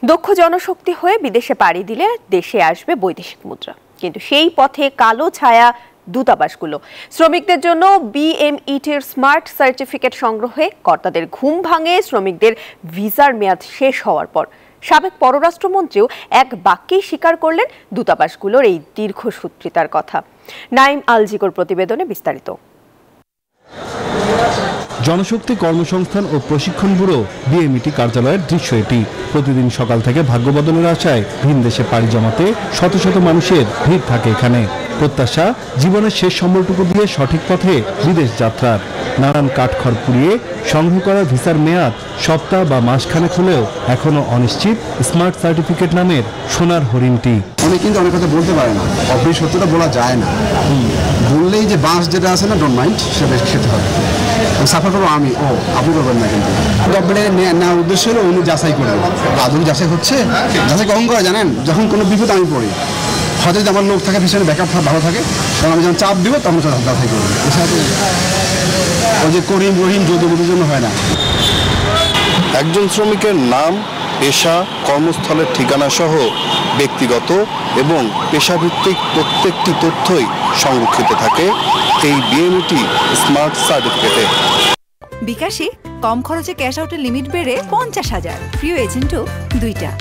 দক্ষ জনশক্তি হয়ে বিদেশে পাড়ি দিলে দেশে আসবে বৈদেশিক মুদ্রা, কিন্তু সেই পথে কালো ছায়া দূতাবাসগুলো। শ্রমিকদের জন্য বিএমইটির স্মার্ট সার্টিফিকেট সংগ্রহে কর্তাদের ঘুম ভাঙে শ্রমিকদের ভিসার মেয়াদ শেষ হওয়ার পর। সাবেক পররাষ্ট্রমন্ত্রীও এক বাক্যেই স্বীকার করলেন দূতাবাসগুলোর এই দীর্ঘসূত্রিতার কথা। নাইম আলজিকোর প্রতিবেদনে বিস্তারিত। জনশক্তি কর্মসংস্থান ও প্রশিক্ষণ ব্যুরো বিএমইটি কার্যালয়ের দৃশ্য এটি। প্রতিদিন সকাল থেকে ভাগ্য বদলের আশায় ভিন দেশে পাড়ি জমাতে শত শত মানুষের ভিড় থাকে এখানে। প্রত্যাশা জীবনের শেষ সম্বলটুকু দিয়ে সঠিক পথে বিদেশ যাত্রার। নানান কাঠখড় পুড়িয়ে সংগ্রহ করা ভিসার মেয়াদ সপ্তাহ বা মাসখানেক হলেও এখনো অনিশ্চিত স্মার্ট সার্টিফিকেট নামের সোনার হরিণটি। অনেক কিন্তু অনেক কথা বলতে পারে না, অফিস সত্যটা বলা যায় না। বললেই যে বাস যেটা আছে না, ডোন্ট মাইন্ড, সেটা খেতে হবে। সাফার করবো আমি, আপনি করবেন না। কিন্তু গভর্নমেন্টের নেওয়ার উদ্দেশ্য হলো উনি যাচাই করবেন আদৌ যাচাই হচ্ছে। যাচাই কখন করে জানেন? যখন কোনো বিপদ আমি পড়ি, হয়তো যদি আমার লোক থাকে পিছনে ব্যাকআপ ভালো থাকে, তখন আমি যখন চাপ দিব তখন যাচাই করবো। এছাড়া ওই যে করিম রহিম যৌথবোধের জন্য হয় না। একজন শ্রমিকের নাম, পেশা, কর্মস্থলের ঠিকানা সহ ব্যক্তিগত এবং পেশাভিত্তিক প্রত্যেকটি তথ্যই সংরক্ষিত থাকে এই বিএমইটি স্মার্ট সার্টিফিকেটে। বিকাশে কম খরচে ক্যাশ আউটের লিমিট বেড়ে 50,000, প্রিয় এজেন্টও 2টা।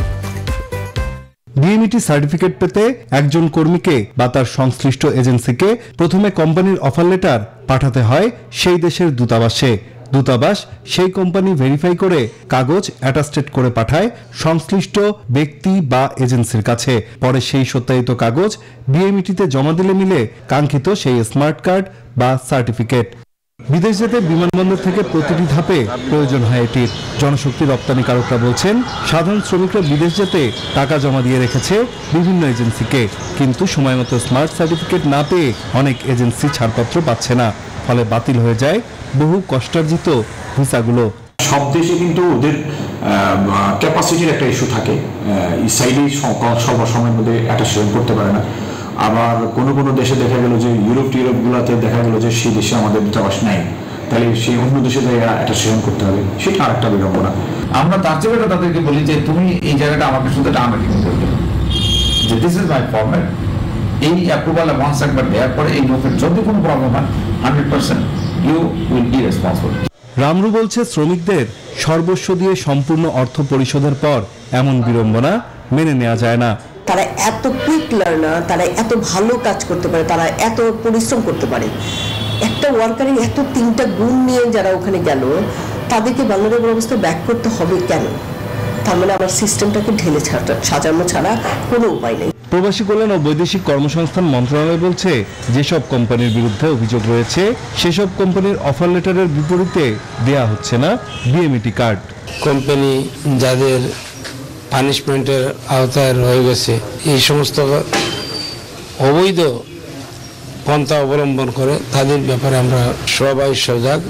বিএমইটি সার্টিফিকেট পেতে একজন কর্মীকে বা তার সংশ্লিষ্ট এজেন্সিকে প্রথমে কোম্পানির অফার লেটার পাঠাতে হয় সেই দেশের দূতাবাসে। দূতাবাস সেই কোম্পানি ভেরিফাই করে কাগজ অ্যাটাস্টেড করে পাঠায় সংশ্লিষ্ট ব্যক্তি বা এজেন্সির কাছে। পরে সেই সত্যায়িত কাগজ বিএমইটিতে জমা দিলে মিলে কাঙ্ক্ষিত সেই স্মার্ট কার্ড বা সার্টিফিকেট। বিদেশ যেতে বিমানবন্দর থেকে প্রতিটি ধাপে প্রয়োজন হয় এটির। জনশক্তি রপ্তানিকারকরা বলছেন, সাধারণ শ্রমিকরা বিদেশ যেতে টাকা জমা দিয়ে রেখেছে বিভিন্ন এজেন্সিকে, কিন্তু সময় মতো স্মার্ট সার্টিফিকেট না পেয়ে অনেক এজেন্সি ছাড়পত্র পাচ্ছে না। ফলে বাতিল হয়ে যায় বহু কষ্টার্জিত ভিসাগুলো। সব দেশে কিন্তু ওদের ক্যাপাসিটির একটা ইস্যু থাকে, সাইডেই সময়ের মধ্যে অ্যাটাচমেন্ট করতে পারে না। আবার কোনো কোনো দেশে দেখা গেল যে ইউরোপগুলোতে দেখা গেল যে সেই দেশে আমাদের দূতাবাস নাই, তাহলে সেই অন্য দেশে অ্যাটাচমেন্ট করতে হবে, সেটা আরেকটা বিড়ম্বনা। আমরা তার জায়গাটা তাদেরকে বলি যে তুমি এই জায়গাটা আমাকে শুধু আন্ডারটেকিং করবে, যে দিস ইজ মাই ফরম্যাট। এই অ্যাপ্রুভাল ওয়ান্স একবার দেওয়ার পরে এই লোকের যদি কোনো প্রবলেম হয় 100% you will be responsible. RMMRU বলছে, শ্রমিকদের সর্বস্ব দিয়ে সম্পূর্ণ অর্থ পরিশোধের পর এমন বিড়ম্বনা মেনে নেওয়া যায় না। তারা এত কুইক লার্নার, তারা এত ভালো কাজ করতে পারে, তারা এত পরিশ্রম করতে পারে। একটা ওয়ার্কারের এত 3টা গুণ নিয়ে যারা ওখানে গেল, তাদেরকে ভালনারেবল অবস্থায় ব্যাক করতে হবে কেন? তার মানে আমার সিস্টেমটাকে ঢেলে সাজানো ছাড়া কোনো উপায় নেই। প্রবাসী কল্যাণ ও বৈদেশিক কর্মসংস্থান মন্ত্রণালয় বলছে, যেসব কোম্পানির বিরুদ্ধে অভিযোগ রয়েছে সেসব কোম্পানির অফার লেটারের বিপরীতে দেয়া হচ্ছে না বিএমইটি কার্ড। কোম্পানি যাদের পানিশমেন্টের আওতায় রয়ে গেছে, এই সমস্ত অবৈধ পন্থা অবলম্বন করে, তাদের ব্যাপারে আমরা সবাই সজাগ।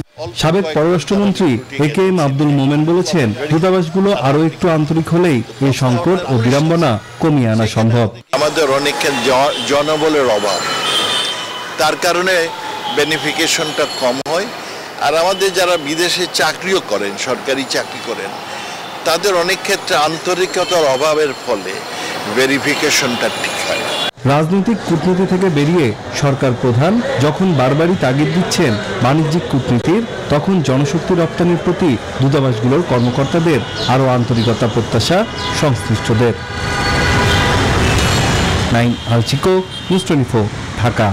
সাবেক পররাষ্ট্রমন্ত্রী একেএম আব্দুল মোমেন বলেছেন, দূতাবাসগুলো আরো একটু আন্তরিক হলেই এই সংকট ও বিড়ম্বনা কমিয়ে আনা সম্ভব। আমাদের অনেক জনবলের অভাব, তার কারণে বেনিফিকেশনটা কম হয়। আর আমাদের যারা বিদেশে চাকরিও করেন, সরকারি চাকরি করেন, তাদের অনেক ক্ষেত্রে আন্তরিকতার অভাবের ফলে ভেরিফিকেশনটা ঠিক হয় না। রাজনৈতিক কূটনীতি থেকে বেরিয়ে সরকার প্রধান যখন বারবারই তাগিদ দিচ্ছেন বাণিজ্যিক কূটনীতির, তখন জনশক্তি রপ্তানির প্রতি দূতাবাসগুলোর কর্মকর্তাদের আরও আন্তরিকতা প্রত্যাশা সংশ্লিষ্টদের। নাইম আলজিকো, নিউজ 24, ঢাকা।